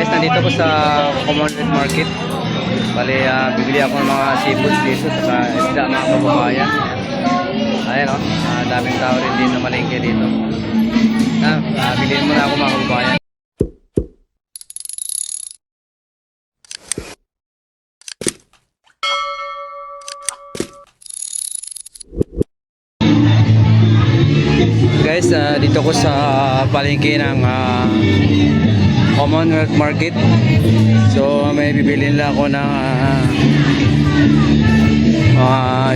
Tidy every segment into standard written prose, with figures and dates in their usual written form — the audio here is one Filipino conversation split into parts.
guys, nandito ko sa Commonwealth Market. Bali, bibili ako ng mga seafoods dito sa isda mga kababayan. Ayan o, daming tao rin din na malengke dito. Bilhin muna ako mga kababayan. Guys, dito ko sa palengke ng Commonwealth Market. So may bibilin lang ako ng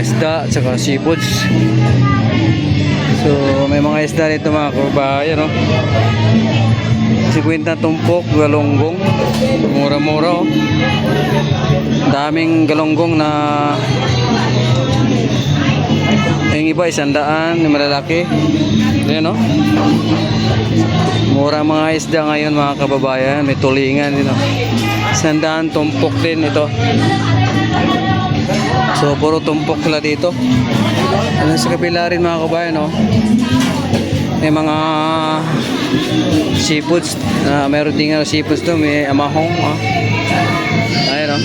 isda at saka seafoods. So may mga isda dito mga kababayan, no? 50 tumpok, galonggong. Mura-mura, oh. Daming galonggong na yung iba 100, yung malalaki. Ayan, no? Mura mga isda ngayon mga kababayan. May tulingan dito. 100 tumpok din ito. So puro tumpok sila dito. Ano sa kapila rin mga kababayan, no? May mga seafoods. Meron din nga seafoods to. May amahong. Ayan, no?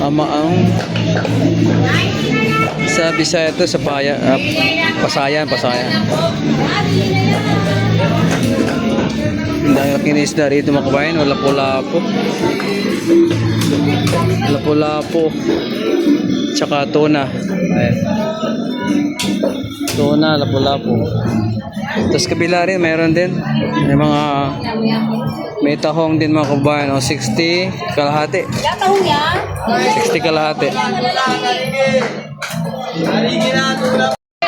Amahong. Sa Bisaya to, sa Pasayan. Dahil kinisda rito mga kabayan, lapu-lapo tsaka tuna. Ayan. Tuna, lapu-lapo. Tapos kabila rin mayroon din may tahong din mga kabayan, 60 kalahati. 60 kalahati.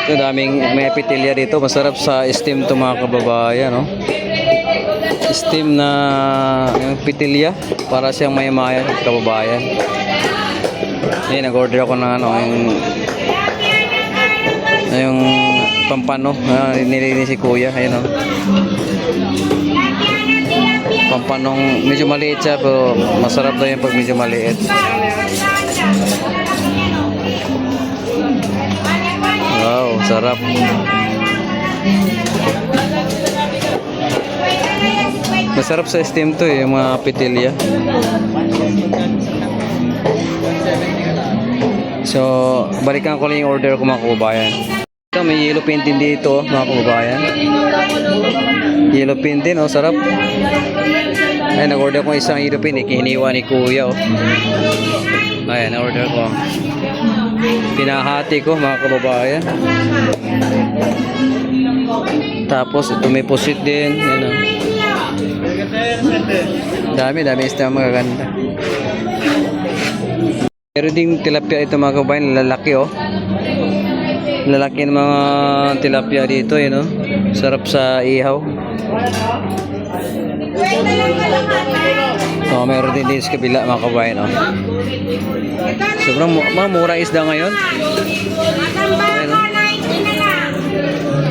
Ito daming may pitilya dito. Masarap sa steam to mga kababayan, no? Steam na yung pitilya para siyang may-maya kababayan. Ayan, nag-order ako ng yung pampano nilini si kuya. Ayan, no? Pampanong medyo maliit siya pero masarap daw yung pag medyo maliit. Wow, sarap. Masarap sa steam to yung mga pitilya. So, balikan ko lang yung order ko mga kababayan. Ito, may yellow pin din dito mga kababayan. Yellow pin din, sarap. Ay, nag-order ko isang yellow pin, hiniwa ni kuya, Ayan, na-order ko. Pinahati ko mga kababayan. Tapos ito may pusit din. Yan, dami isda magaganda. Pero ding tilapia ito mga kababayan, lalaki, lalaki ng mga tilapia dito, sarap sa ihaw. So meron din sa kabila mga kababayan, sobrang mga mura isda ngayon. Ayan,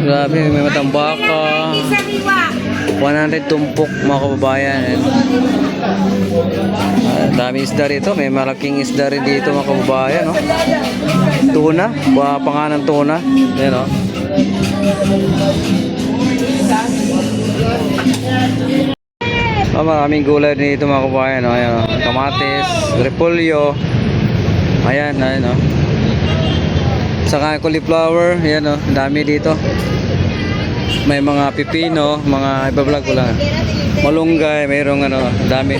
grabe, may matambaka. 100 tumpok mga kababayan. Dami isda rito. May malaking isda rin dito mga kababayan, Tuna, pangalan tuna. Ayan, maraming gulay dito mga kababayan, Ayan, kamatis, repolyo. Ayan, saka cauliflower. Ayan, dami dito. May mga pipino, mga iba-vlog ko lang. Malunggay, mayroong dami.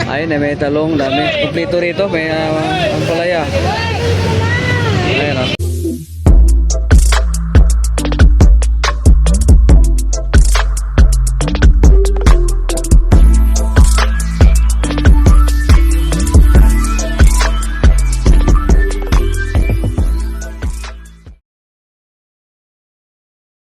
Ayun, may talong, dami. Kompleto rito, may ampalaya. Ayan,